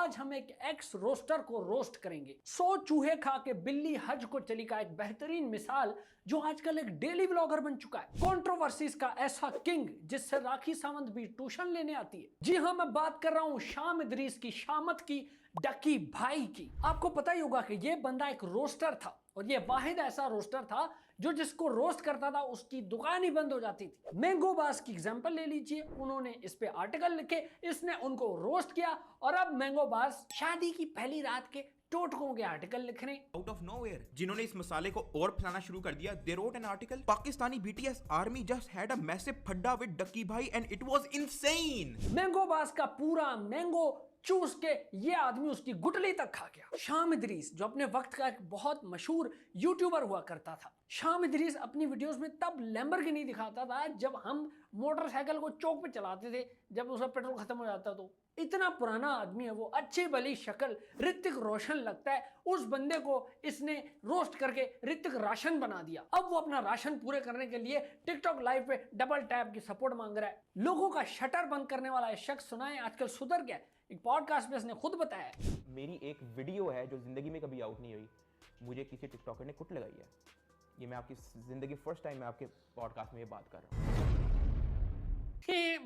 आज हम एक एक्स रोस्टर को रोस्ट करेंगे। 100 चूहे खा के बिल्ली हज को चली का एक बेहतरीन मिसाल जो आजकल एक डेली ब्लॉगर बन चुका है। कंट्रोवर्सीज का ऐसा किंग जिससे राखी सावंत भी ट्यूशन लेने आती है। जी हाँ, मैं बात कर रहा हूं शाम इदरीस की, शामत की, डकी भाई की। आपको पता ही होगा कि ये बंदा एक रोस्टर था और ये वाहिद ऐसा रोस्टर था जो जिसको रोस्ट करता था उसकी दुकान ही बंद हो जाती थी। मैंगो बास की एग्जांपल ले लीजिए, उन्होंने इस पे आर्टिकल लिखे, इसने उनको रोस्ट किया और अब मैंगो बास शादी की पहली रात के टोटकों के आर्टिकल लिख रहे हैं। आउट ऑफ नोवेयर जिन्होंने इस मसाले को और फैलाना शुरू कर दिया। They wrote an article, Pakistani BTS army just had a massive फड्डा with Ducky Bhai and it was insane. Mango Baaz का पूरा मैंगो चूस के ये आदमी उसकी गुटली तक खा गया। शाम इदरीस जो अपने वक्त का एक बहुत मशहूर यूट्यूबर हुआ करता था। शाम इदरीस अपनी वीडियोस में तब लैम्बोर्गिनी दिखाता था जब हम मोटरसाइकिल को चौक पे चलाते थे, जब उसका पेट्रोल खत्म हो जाता तो। इतना पुराना आदमी है वो, अच्छी भली शक्ल, ऋतिक रोशन लगता है। उस बंदे को इसने रोस्ट करके ऋतिक राशन बना दिया। अब वो अपना राशन पूरे करने के लिए टिकटॉक लाइव पे डबल टैप की सपोर्ट मांग रहा है। लोगों का शटर बंद करने वाला शख्स सुना है आजकल सुधर गया। एक पॉडकास्ट में इसने खुद बताया है। मेरी एक वीडियो है जो जिंदगी में कभी आउट नहीं हुई, मुझे किसी टिकटॉकर ने कुट लगाई है। ये मैं आपकी जिंदगी फर्स्ट टाइम मैं आपके पॉडकास्ट में ये बात कर रहा हूँ।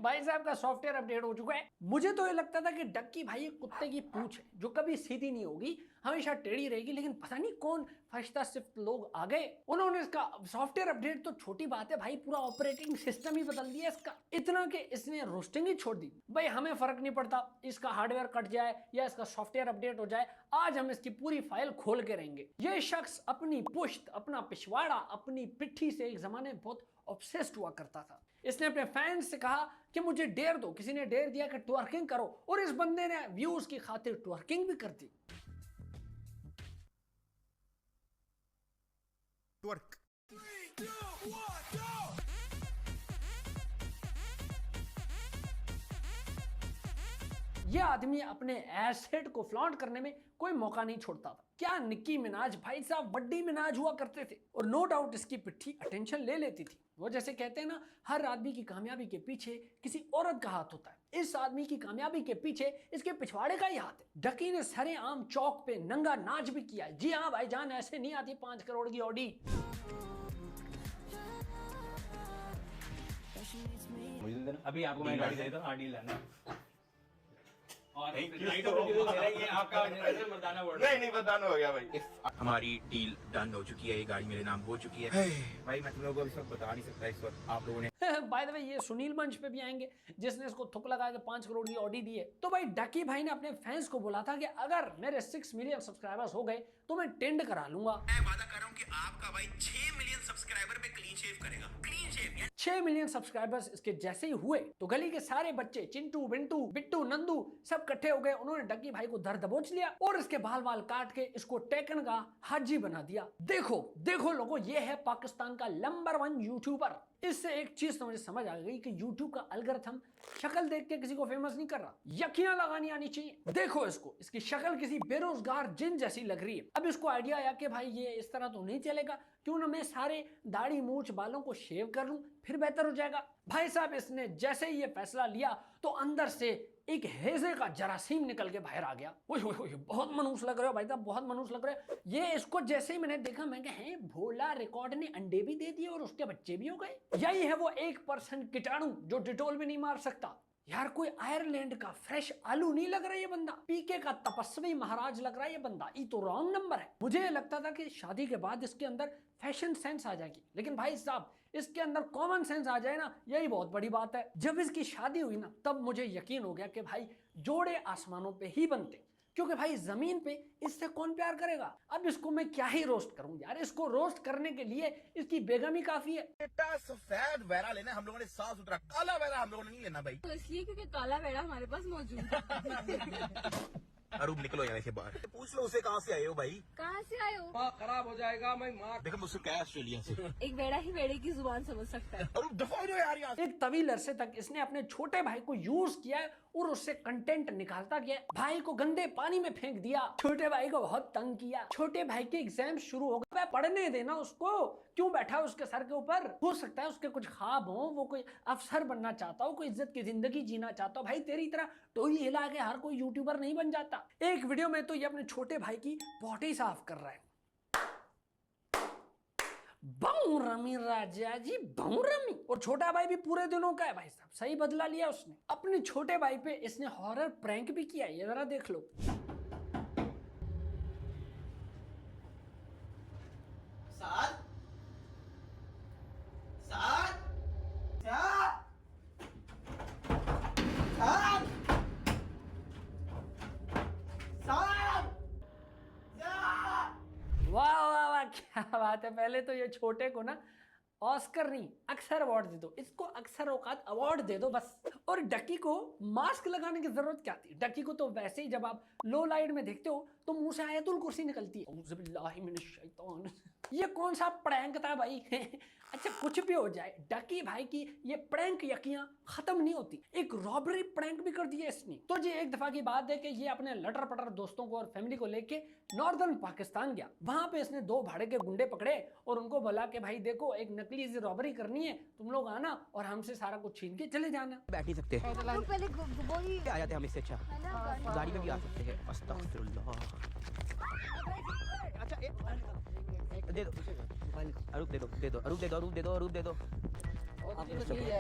भाई साहब का सॉफ्टवेयर अपडेट हो चुका है। मुझे तो ये लगता था कि डक्की भाई एक कुत्ते की पूंछ है जो कभी सीधी नहीं होगी, हमेशा टेढ़ी रहेगी, लेकिन पता नहीं कौन फरिश्ता सिफ्त लोग आ गए, उन्होंने इसका सॉफ्टवेयर अपडेट तो छोटी बात है भाई, पूरा ऑपरेटिंग सिस्टम ही बदल दिया इसका। इतना कि इसने रोस्टिंग ही छोड़ दी। भाई हमें फर्क नहीं पड़ता इसका हार्डवेयर कट जाए या इसका सॉफ्टवेयर अपडेट हो जाए, आज हम इसकी पूरी फाइल खोल के रहेंगे। ये शख्स अपनी पुश्त, अपना पिछवाड़ा, अपनी पिट्ठी से एक जमाने में बहुत ऑब्सेस्ड हुआ करता था। इसने अपने फैंस से कहा कि मुझे डेयर दो, किसी ने डेयर दिया कि ट्वर्किंग करो, और इस बंदे ने व्यूज की खातिर ट्वर्किंग भी कर दी। ट्वर्क। यह आदमी अपने एसेट को फ्लॉन्ट करने में कोई मौका नहीं छोड़ता था। क्या निक्की मिनाज भाई साहब बड्डी मिनाज हुआ करते थे, और नो डाउट इसकी पिट्ठी अटेंशन ले लेती थी। वो जैसे कहते हैं ना, हर आदमी की कामयाबी के पीछे किसी औरत का हाथ होता है। इस आदमी की कामयाबी के पीछे इसके पिछवाड़े का ही हाथ है। डकी ने सरेआम चौक पे नंगा नाच भी किया है। जी हाँ भाईजान, ऐसे नहीं आती 5 करोड़ की ऑडी। अभी आपको मैं गाड़ी दे दूं, आडी लाना। और आपका मर्दाना वर्ड नहीं मर्दाना हो गया भाई। हमारी डील डन हो चुकी है, ये गाड़ी मेरे नाम हो चुकी है। भाई मैं तुम लोगों को इस वक्त बता नहीं सकता, इस वक्त आप लोगों ने बाय द वे ये सुनील मंच पे भी आएंगे जिसने इसको थुक लगा के 5 करोड़ की ऑडी दी है। तो भाई डकी भाई ने अपने फैंस को बोला था कि अगर मेरे 6 मिलियन सब्सक्राइबर्स हो गए तो मैं टेंड करा लूंगा। मैं वादा कर रहा हूँ कि आपका भाई 6 मिलियन सब्सक्राइबर पे क्लीन शेव करेगा। क्लीन शेव 6 मिलियन सब्सक्राइबर्स इसके जैसे ही हुए तो गली के सारे बच्चे, चिंटू, बिंटू, बिट्टू, नंदू, सब इकट्ठे हो गए। उन्होंने डकी भाई को धर दबोच लिया और इसके बाल बाल काट के इसको टेकन का हाजी बना दिया। देखो देखो लोगों, ये है पाकिस्तान का नंबर 1 यूट्यूबर। इससे एक चीज तो मुझे समझ आ गई कि YouTube का एल्गोरिथम शक्ल देख के किसी को फेमस नहीं कर रहा, यकीन लगानी आनी चाहिए। देखो इसको, इसकी शक्ल किसी बेरोजगार जिन जैसी लग रही है। अब इसको आइडिया आया कि भाई ये इस तरह तो नहीं चलेगा, क्यों ना मैं सारे दाढ़ी मूछ बालों को शेव कर लूं, फिर बेहतर हो जाएगा। भाई साहब इसने जैसे ही ये फैसला लिया तो अंदर से एक हेजे का जरासीम निकल के बाहर आ गया। ओए बहुत मनूस लग रहे हो भाई साहब, बहुत मनूस लग रहे हो। ये इसको जैसे ही मैंने देखा मैं कहा भोला रिकॉर्ड ने अंडे भी दे दिए और उसके बच्चे भी हो गए। यही है वो 1% कीटाणु जो डिटोल भी नहीं मार सकता। यार कोई आयरलैंड का फ्रेश आलू नहीं लग रहा ये बंदा, पीके का तपस्वी महाराज लग रहा है ये बंदा। ये तो रॉन्ग नंबर है। मुझे लगता था कि शादी के बाद इसके अंदर फैशन सेंस आ जाएगी, लेकिन भाई साहब इसके अंदर कॉमन सेंस आ जाए ना, यही बहुत बड़ी बात है। जब इसकी शादी हुई ना तब मुझे यकीन हो गया कि भाई जोड़े आसमानों पे ही बनते, क्योंकि भाई जमीन पे इससे कौन प्यार करेगा। अब इसको मैं क्या ही रोस्ट करूं यार, इसको रोस्ट करने के लिए इसकी बेगम ही काफी है। बेटा सफेद वैरा लेना हम लोगों ने, साफ सुथरा। काला वैरा हम लोगों ने नहीं लेना भाई, तो इसलिए क्योंकि काला वेड़ा हमारे पास मौजूद है। अरूब निकलो यहाँ से बाहर। पूछ लो उसे कहाँ से आए हो भाई। कहाँ से आए हो? खराब हो जाएगा। मैं मार देखो मुझसे क्या ऑस्ट्रेलिया से। एक वेड़ा ही वेड़े की जुबान समझ सकता है। अरूब दफा हो जाओ यार यहाँ से। एक तवील अरसे तक इसने अपने छोटे भाई को यूज किया है और उससे कंटेंट निकालता गया। भाई को गंदे पानी में फेंक दिया, छोटे भाई को बहुत तंग किया। छोटे भाई के एग्जाम शुरू हो गए, पढ़ने देना उसको, क्यों बैठा उसके सर के ऊपर? हो सकता है उसके कुछ ख्वाब हो, वो कोई अफसर बनना चाहता हो, कोई इज्जत की जिंदगी जीना चाहता हो। भाई तेरी तरह टोई हिला के हर कोई यूट्यूबर नहीं बन जाता। एक वीडियो में तो ये अपने छोटे भाई की पॉटी साफ कर रहा है। बहुरमी राजा जी, बहुरमी। और छोटा भाई भी पूरे दिनों का है भाई साहब, सही बदला लिया उसने। अपने छोटे भाई पे इसने हॉरर प्रैंक भी किया, ये जरा देख लो। वाह वाह वाह, क्या बात है। पहले तो ये छोटे को ना ऑस्कर नहीं, अक्सर अवार्ड दे दो इसको, अक्सर औकात अवार्ड दे दो बस। और डकी को मास्क लगाने की जरूरत क्या थी? डकी को तो वैसे ही जब आप लो लाइट में देखते हो तो मुंह से आयतुल कुर्सी निकलती है। औज़ु बिल्लाहि मिनश शैतान। ये कौन सा प्रैंक था भाई? अच्छा कुछ भी हो जाए, डकी भाई की ये प्रैंक यकियां खत्म नहीं होती। एक रॉबरी प्रैंक भी कर दिया इसने। तो जी एक दफा की बात है कि ये अपने लटर पटर दोस्तों को और फैमिली को लेके नॉर्दर्न पाकिस्तान गया। वहां पे इसने 2 भाड़े के गुंडे पकड़े और उनको बोला कि भाई देखो एक नकली सी रॉबरी करनी है, तुम लोग आना और हमसे सारा कुछ छीन के चले जाना। बैठ नहीं सकते, तो पहले वही आ जाते हम इससे अच्छा गाड़ी में भी आ सकते हैं। अस्तगफिरुल्लाह। अच्छा दे दो, अरूप दे दो, दे दो, अरूप दे दो, अरूप दे दो, अरूप दे दो।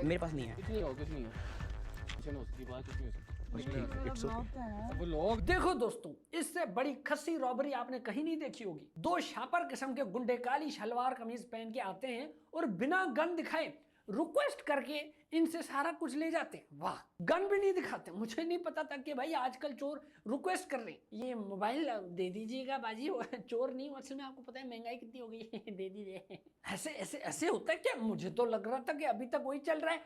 मेरे पास नहीं है। कुछ नहीं हो, कुछ नहीं हो, कुछ नहीं हो सकती बात, कुछ नहीं हो सकती। वो लोग देखो दोस्तों, इससे बड़ी खस्सी रॉबरी आपने कहीं नहीं देखी होगी। 2 शापर किस्म के गुंडे काली शलवार कमीज पहन के आते हैं और बिना गन दिखाए रिक्वेस्ट करके इनसे सारा कुछ ले जाते हैं। वाह, गन भी नहीं दिखाते। मुझे नहीं पता था कि भाई आजकल चोर रिक्वेस्ट कर रहे हैं, ये मोबाइल दे दीजिएगा बाजी। चोर नहीं, असल में आपको पता है महंगाई कितनी हो गई है, दे दीजिए। ऐसे ऐसे ऐसे होता है क्या? मुझे तो लग रहा था कि अभी तक वही चल रहा है,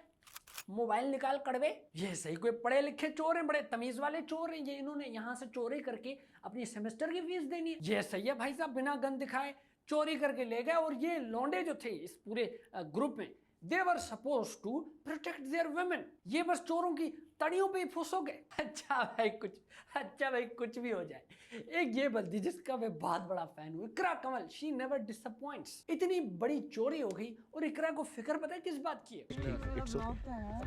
मोबाइल निकाल कड़वे। ये सही कोई पढ़े लिखे चोर हैं, बड़े तमीज वाले चोर हैं ये। इन्होंने यहाँ से चोरी करके अपनी सेमेस्टर की फीस देनी है। ये सही है भाई साहब, बिना गन दिखाए चोरी करके ले गए। और ये लौंडे जो थे इस पूरे ग्रुप में, they were supposed to protect their women। ये बस चोरों की तड़ियों पे ही फुस हो गए। अच्छा भाई कुछ भी हो जाए। एक ये बंदी जिसका मैं बहुत बड़ा फैन हूँ, इकरा कमल, she never disappoints। इतनी बड़ी चोरी हो गई और इकरा को फिक्र पता है किस बात की है?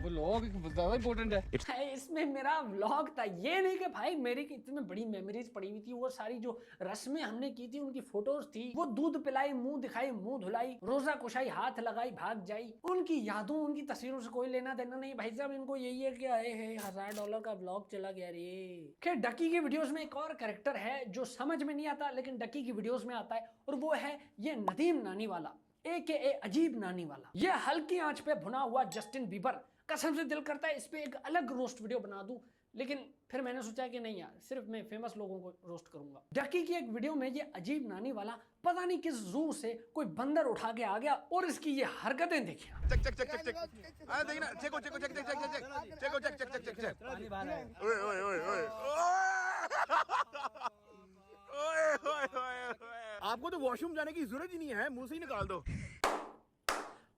वो लोग ज्यादा इंपॉर्टेंट है। इसमें मेरा व्लॉग था, ये नहीं कि भाई मेरी इतनी बड़ी मेमोरीज पड़ी हुई थी। वो सारी जो रस्में हमने की थी, उनकी फोटोज थी। वो दूध पिलाई, मुंह दिखाई, मुंह धुलाई, रोजा कुशाई, हाथ लगाई, भाग जाई। उनकी यादों, उनकी तस्वीरों से कोई लेना देना नहीं भाई साहब। इनको यही है कि $1000 का व्लॉग चला गया रे। खैर डकी की वीडियोस में एक और कैरेक्टर है जो समझ में नहीं आता लेकिन डकी की वीडियोस में आता है, और वो है ये नदीम नानी वाला, AKA अजीब नानी वाला। ये हल्की आंच पे भुना हुआ जस्टिन बीबर। कसम से दिल करता है इस पे एक अलग रोस्ट वीडियो बना दूं, लेकिन फिर मैंने सोचा कि नहीं यार, सिर्फ मैं फेमस लोगों को रोस्ट करूंगा। डकी की एक वीडियो में ये अजीब नानी वाला पता नहीं किस जू से कोई बंदर उठा के आ गया और इसकी ये हरकतें देखिए। Check check check check check देखिए ना, check check check check check check check check पानी बाहर है। ओए ओए ओए ओए ओए ओए, आपको तो वॉशरूम जाने की जरूरत ही नहीं है, मुंह से ही निकाल दो।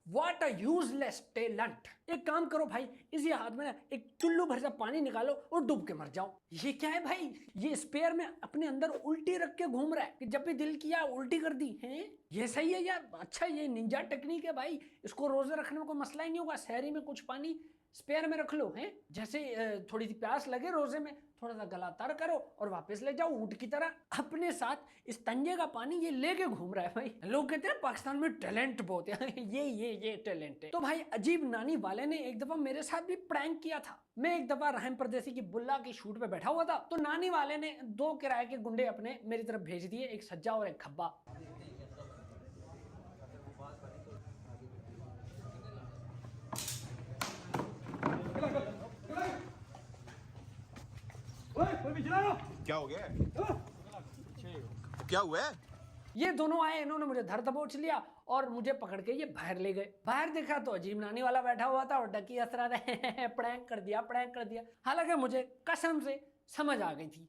What a useless talent। एक काम करो भाई, इसी हाथ में ना एक चुल्लू भर सा पानी निकालो और डूब के मर जाओ। ये क्या है भाई? ये स्पेयर में अपने अंदर उल्टी रख के घूम रहा है कि जब भी दिल किया उल्टी कर दी है। ये सही है यार, अच्छा ये निंजा टेक्निक है भाई। इसको रोजे रखने में कोई मसला ही नहीं होगा। शहरी में कुछ पानी स्पेयर में रख लो, हैं जैसे थोड़ी सी प्यास लगे रोजे में, थोड़ा सा गला तर करो और वापस ले जाओ ऊंट की तरह। अपने साथ इस तंजे का पानी ये लेके घूम रहा है भाई। लोग कहते हैं पाकिस्तान में टैलेंट बहुत है। ये टैलेंट है। तो भाई अजीब नानी वाले ने एक दफा मेरे साथ भी प्रैंक किया था। मैं एक दफा रहम परदेसी की बुल्ला की शूट पे बैठा हुआ था, तो नानी वाले ने 2 किराए के गुंडे अपने मेरी तरफ भेज दिए, एक सज्जा और एक खब्बा। क्या हो गया? क्या हुआ है? ये दोनों आए, इन्होंने मुझे धर दबोच लिया और मुझे पकड़ के ये बाहर ले गए। बाहर देखा तो अजीब नानी वाला बैठा हुआ था और डकी हंस रहा था। प्रैंक कर दिया। हालांकि मुझे कसम से समझ आ गई थी।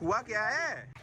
हुआ क्या है?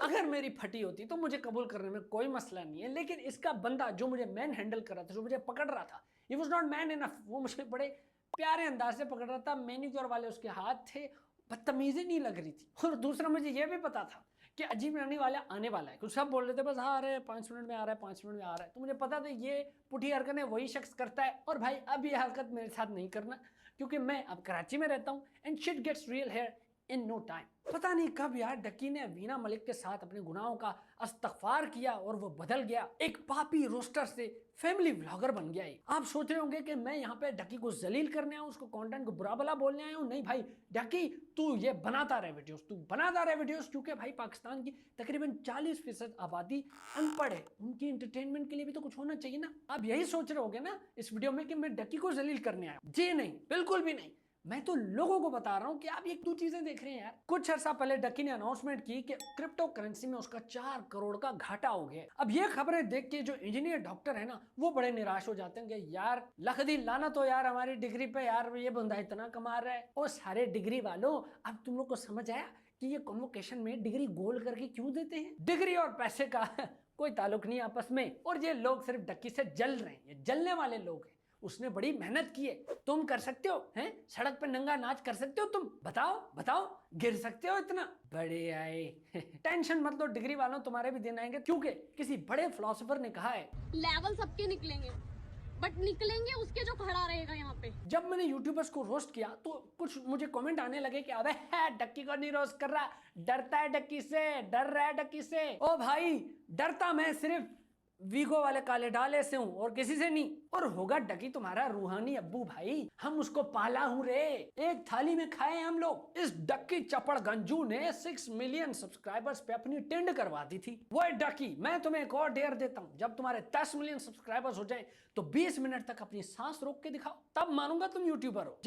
अगर मेरी फटी होती तो मुझे कबूल करने में कोई मसला नहीं है, लेकिन इसका बंदा जो मुझे मैन हैंडल कर रहा था, जो मुझे पकड़ रहा था, he was not man enough. वो मुझे बड़े प्यारे अंदाज से पकड़ रहा था, मैनिक्योर वाले उसके हाथ थे, बदतमीजी नहीं लग रही थी। और दूसरा मुझे ये भी पता था कि अजीब रहने वाला आने वाला है। कुछ सब बोल रहे थे बस हाँ अरे 5 मिनट में आ रहा है, 5 मिनट में आ रहा है। तो मुझे पता था ये पुठी हरकतें वही शख्स करता है। और भाई अब ये हरकत मेरे साथ नहीं करना, क्योंकि मैं अब कराची में रहता हूँ and shit gets real here in no time. पता नहीं कब यार डक्की ने वीना मलिक के साथ अपने गुनाहों का इस्तगफार किया और वो बदल गया, एक पापी रोस्टर से फैमिली व्लॉगर बन गया। आप सोच रहे होंगे कि मैं यहाँ पे डक्की को जलील करने आया, उसको कंटेंट को बुरा भला बोलने आया हूँ। नहीं भाई डक्की, तू ये बनाता रहे वीडियोस, तू बनाता रहे वीडियोस, क्योंकि भाई पाकिस्तान की तकरीबन 40% आबादी अनपढ़ है। उनकी एंटरटेनमेंट के लिए भी तो कुछ होना चाहिए ना। आप यही सोच रहे होगे ना इस वीडियो में कि मैं डक्की को जलील करने आया हूँ। जी नहीं, बिल्कुल भी नहीं। मैं तो लोगों को बता रहा हूँ कि आप एक दो चीजें देख रहे हैं यार। कुछ अर्सा पहले डक्की ने अनाउंसमेंट की कि क्रिप्टो करेंसी में उसका 4 करोड़ का घाटा हो गया। अब ये खबरें देख के जो इंजीनियर डॉक्टर है ना, वो बड़े निराश हो जाते हैं कि यार लखदी लाना तो यार हमारी डिग्री पे, यार ये बंदा इतना कमा रहा है। और सारे डिग्री वालों, अब तुम लोग को समझ आया कि ये कॉन्वोकेशन में डिग्री गोल करके क्यों देते हैं। डिग्री और पैसे का कोई ताल्लुक नहीं आपस में। और ये लोग सिर्फ डक्की से जल रहे हैं, ये जलने वाले लोग हैं। उसने बड़ी मेहनत की है। तुम कर सकते हो हैं? सड़क पे नंगा नाच कर सकते हो तुम? बताओ बताओ, गिर सकते हो इतना? बड़े आए टेंशन मत लो डिग्री वालों, तुम्हारे भी दिन आएंगे, क्योंकि किसी बड़े फिलोसोफर ने कहा है लेवल सबके निकलेंगे, बट निकलेंगे उसके जो खड़ा रहेगा यहाँ पे। जब मैंने यूट्यूबर्स को रोस्ट किया तो कुछ मुझे कमेंट आने लगे कि अबे डक्की को नहीं रोस्ट कर रहा, डरता है डक्की से, डर रहा है डक्की से। ओ भाई डरता मैं सिर्फ वीगो वाले काले डाले से हूं और किसी से नहीं। और होगा डक्की तुम्हारा रूहानी अब्बू भाई, हम उसको पाला हूं रे, एक थाली में खाए हम लोग। इस डक्की चपड़ गंजू ने 6 मिलियन सब्सक्राइबर्स पे अपनी टेंड करवा दी थी। वो डक्की, मैं तुम्हें एक और डेयर देता हूं, जब तुम्हारे 10 मिलियन सब्सक्राइबर्स हो जाए तो 20 मिनट तक अपनी सांस रोक के दिखाओ, तब मानूंगा तुम यूट्यूबर हो।